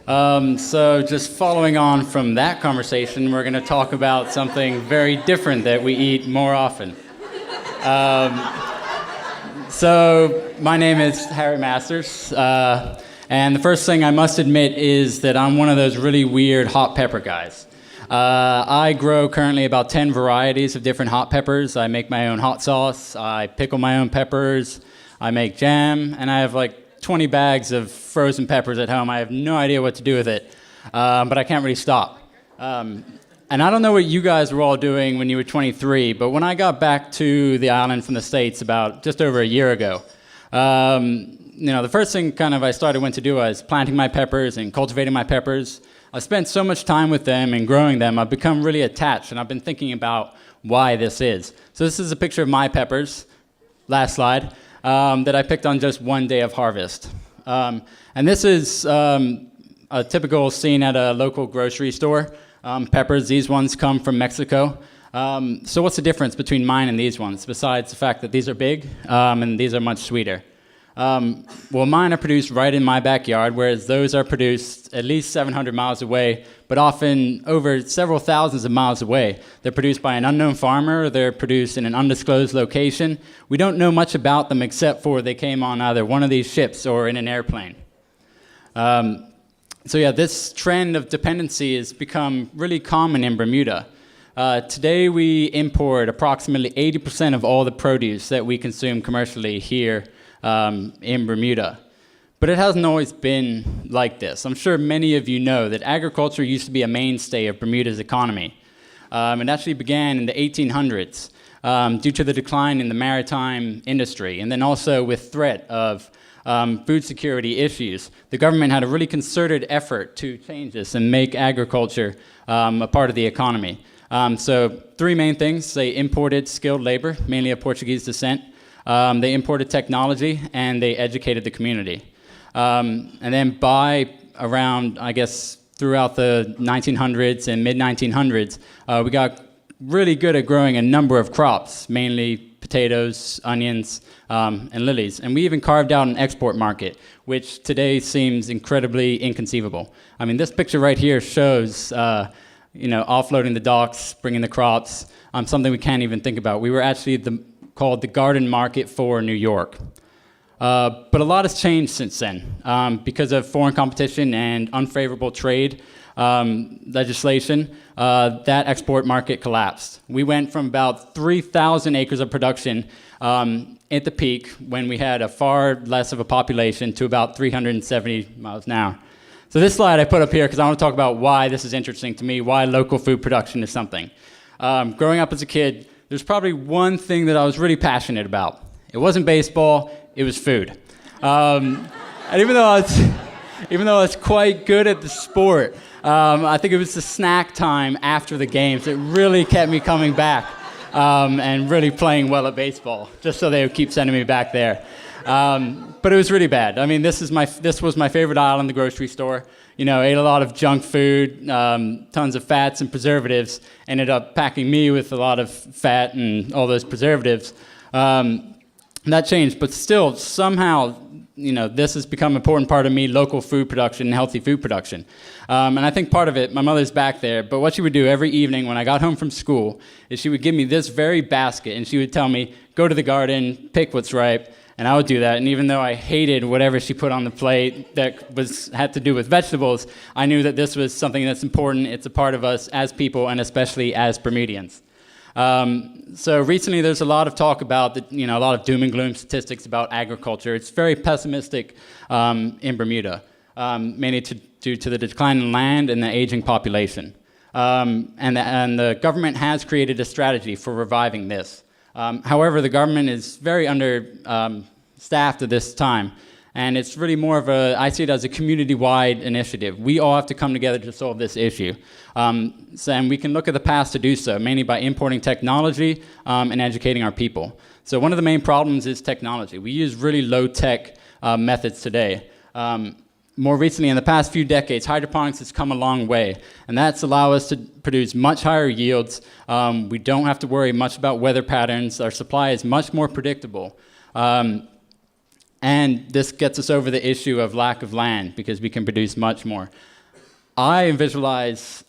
So just following on from that conversation, we're going to talk about something very different that we eat more often. So my name is Harry Masters, and the first thing I must admit is that I'm one of those really weird hot pepper guys. I grow currently about 10 varieties of different hot peppers. I make my own hot sauce, I pickle my own peppers, I make jam, and I have like 20 bags of frozen peppers at home. I have no idea what to do with it, but I can't really stop. And I don't know what you guys were all doing when you were 23, but when I got back to the island from the States about just over a year ago, the first thing I went to do was planting my peppers and cultivating my peppers. I spent so much time with them and growing them, I've become really attached, and I've been thinking about why this is. So this is a picture of my peppers, last slide, that I picked on just one day of harvest. And this is a typical scene at a local grocery store. Peppers, these ones come from Mexico. So what's the difference between mine and these ones, besides the fact that these are big and these are much sweeter? Well, mine are produced right in my backyard, whereas those are produced at least 700 miles away, but often over several thousands of miles away. They're produced by an unknown farmer, they're produced in an undisclosed location. We don't know much about them except for they came on either one of these ships or in an airplane. This trend of dependency has become really common in Bermuda. Today we import approximately 80% of all the produce that we consume commercially here in Bermuda. But it hasn't always been like this. I'm sure many of you know that agriculture used to be a mainstay of Bermuda's economy. It actually began in the 1800s due to the decline in the maritime industry, and then also with threat of food security issues. The government had a really concerted effort to change this and make agriculture a part of the economy. So three main things. They imported skilled labor, mainly of Portuguese descent. They imported technology, and they educated the community. And then by around, throughout the 1900s and mid-1900s, we got really good at growing a number of crops, mainly potatoes, onions, and lilies. And we even carved out an export market, which today seems incredibly inconceivable. I mean, this picture right here shows, offloading the docks, bringing the crops, something we can't even think about. We were actually called the garden market for New York. But a lot has changed since then because of foreign competition and unfavorable trade legislation. That export market collapsed. We went from about 3,000 acres of production at the peak when we had a far less of a population to about 370 miles an hour. So this slide I put up here because I want to talk about why this is interesting to me, why local food production is something. Growing up as a kid, there's probably one thing that I was really passionate about. It wasn't baseball, it was food. And even though I was quite good at the sport, I think it was the snack time after the games that really kept me coming back and really playing well at baseball, just so they would keep sending me back there. But it was really bad. I mean, this was my favorite aisle in the grocery store. Ate a lot of junk food, tons of fats and preservatives, ended up packing me with a lot of fat and all those preservatives. That changed, but still, somehow, this has become an important part of me, local food production and healthy food production. And I think part of it, my mother's back there, but what she would do every evening when I got home from school is she would give me this very basket, and she would tell me, go to the garden, pick what's ripe, and I would do that. And even though I hated whatever she put on the plate that had to do with vegetables, I knew that this was something that's important. It's a part of us as people, and especially as Bermudians. So recently there's a lot of talk about, a lot of doom and gloom statistics about agriculture. It's very pessimistic in Bermuda, mainly due to the decline in land and the aging population. And the government has created a strategy for reviving this. However, the government is very understaffed at this time, and it's really more of I see it as a community-wide initiative. We all have to come together to solve this issue. And we can look at the past to do so, mainly by importing technology and educating our people. So one of the main problems is technology. We use really low-tech methods today. More recently, in the past few decades, hydroponics has come a long way, and that's allowed us to produce much higher yields. We don't have to worry much about weather patterns. Our supply is much more predictable. And this gets us over the issue of lack of land because we can produce much more. I visualize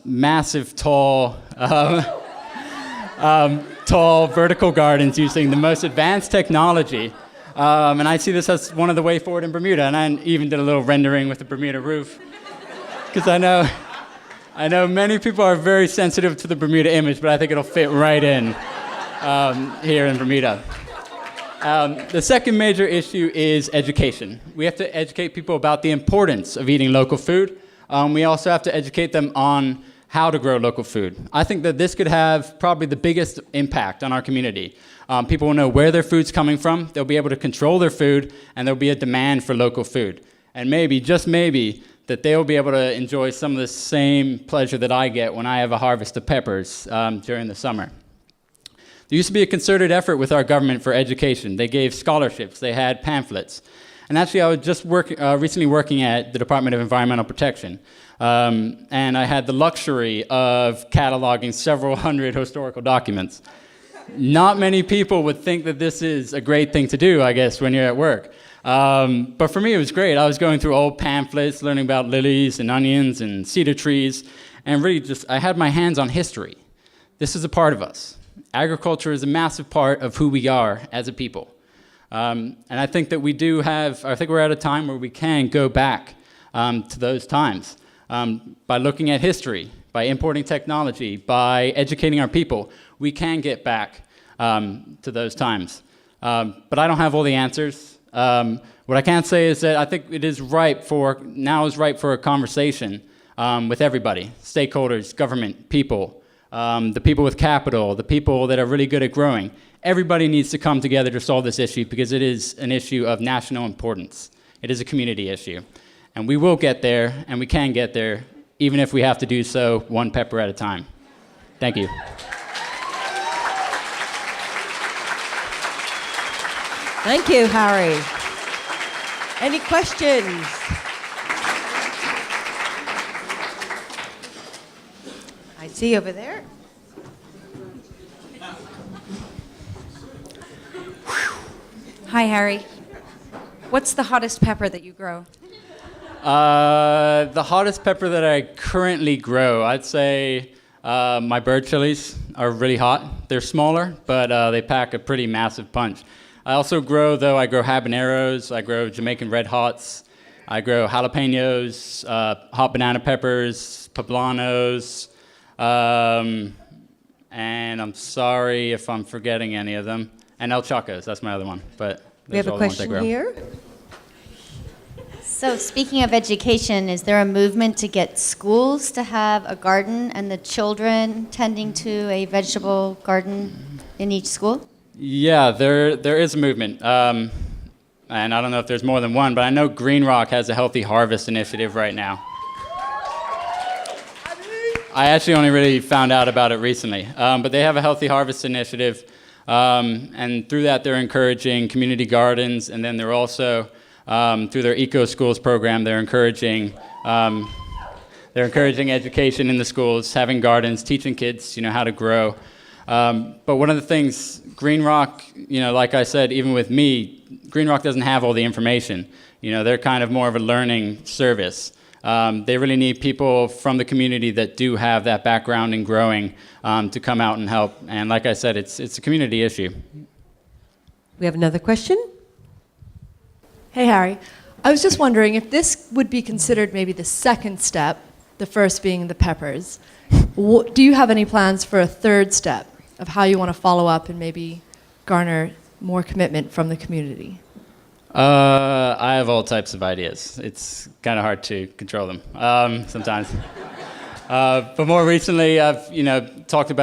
massive, tall, tall vertical gardens using the most advanced technology. And I see this as one of the way forward in Bermuda. And I even did a little rendering with the Bermuda roof. Because I know many people are very sensitive to the Bermuda image, but I think it'll fit right in here in Bermuda. The second major issue is education. We have to educate people about the importance of eating local food. We also have to educate them on how to grow local food. I think that this could have probably the biggest impact on our community. People will know where their food's coming from, they'll be able to control their food, and there'll be a demand for local food. And maybe, just maybe, that they'll be able to enjoy some of the same pleasure that I get when I have a harvest of peppers during the summer. There used to be a concerted effort with our government for education. They gave scholarships, they had pamphlets. And actually, I was just recently working at the Department of Environmental Protection. And I had the luxury of cataloging several hundred historical documents. Not many people would think that this is a great thing to do, I guess, when you're at work. But for me, it was great. I was going through old pamphlets, learning about lilies and onions and cedar trees, and really I had my hands on history. This is a part of us. Agriculture is a massive part of who we are as a people. And I think that I think we're at a time where we can go back to those times. By looking at history, by importing technology, by educating our people, we can get back to those times. But I don't have all the answers. What I can say is that I think it is ripe for a conversation with everybody, stakeholders, government, people, the people with capital, the people that are really good at growing. Everybody needs to come together to solve this issue because it is an issue of national importance. It is a community issue. And we will get there, and we can get there, even if we have to do so one pepper at a time. Thank you. Thank you, Harry. Any questions? I see over there. Hi, Harry. What's the hottest pepper that you grow? The hottest pepper that I currently grow, I'd say my bird chilies are really hot. They're smaller, but they pack a pretty massive punch. I also grow habaneros, I grow Jamaican red hots, I grow jalapenos, hot banana peppers, poblanos, and I'm sorry if I'm forgetting any of them. And El Chacos, that's my other one. But we have a question here. So speaking of education, is there a movement to get schools to have a garden and the children tending to a vegetable garden in each school? Yeah, there is a movement. And I don't know if there's more than one, but I know Green Rock has a Healthy Harvest initiative right now. I actually only really found out about it recently. But they have a Healthy Harvest initiative. And through that, they're encouraging community gardens, and then they're also, through their Eco Schools program, they're encouraging education in the schools, having gardens, teaching kids, how to grow. But one of the things, Green Rock, like I said, even with me, Green Rock doesn't have all the information. They're kind of more of a learning service. They really need people from the community that do have that background in growing to come out and help. And like I said, it's a community issue. We have another question. Hey, Harry. I was just wondering if this would be considered maybe the second step, the first being the peppers. Do you have any plans for a third step of how you want to follow up and maybe garner more commitment from the community? I have all types of ideas. It's kind of hard to control them sometimes. But more recently, I've been talking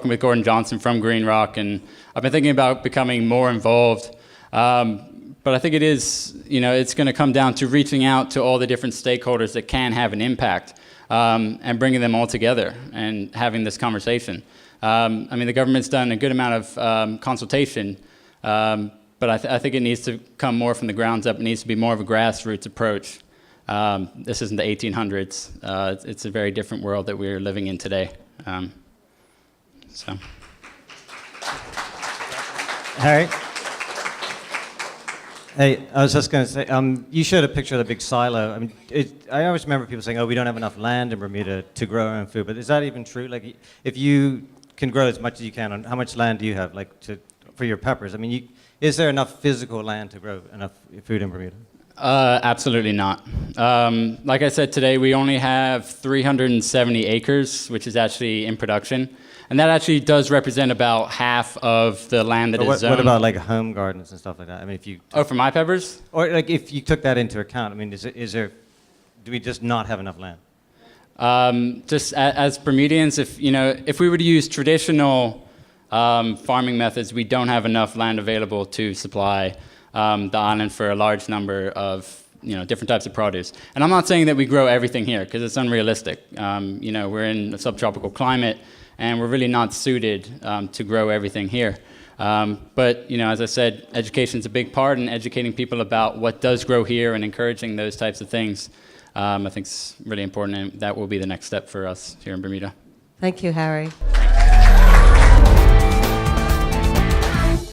with Gordon Johnson from Green Rock, and I've been thinking about becoming more involved. But I think it is, it's going to come down to reaching out to all the different stakeholders that can have an impact and bringing them all together and having this conversation. The government's done a good amount of consultation. But I think it needs to come more from the grounds up. It needs to be more of a grassroots approach. This isn't the 1800s. It's a very different world that we're living in today. Harry? Hey, I was just going to say, you showed a picture of the big silo. I mean, I always remember people saying, "Oh, we don't have enough land in Bermuda to grow our own food." But is that even true? Like, if you can grow as much as you can, how much land do you have, like, for your peppers? I mean, is there enough physical land to grow enough food in Bermuda? Absolutely not. Like I said today, we only have 370 acres, which is actually in production. And that actually does represent about half of the land that is zoned. What about like home gardens and stuff like that? I mean, if you for my peppers? or like if you took that into account, I mean, do we just not have enough land? Just as Bermudians, if we were to use traditional farming methods, we don't have enough land available to supply the island for a large number of different types of produce. And I'm not saying that we grow everything here because it's unrealistic. We're in a subtropical climate, and we're really not suited to grow everything here. But as I said, education's a big part, and educating people about what does grow here and encouraging those types of things, I think is really important, and that will be the next step for us here in Bermuda. Thank you, Harry.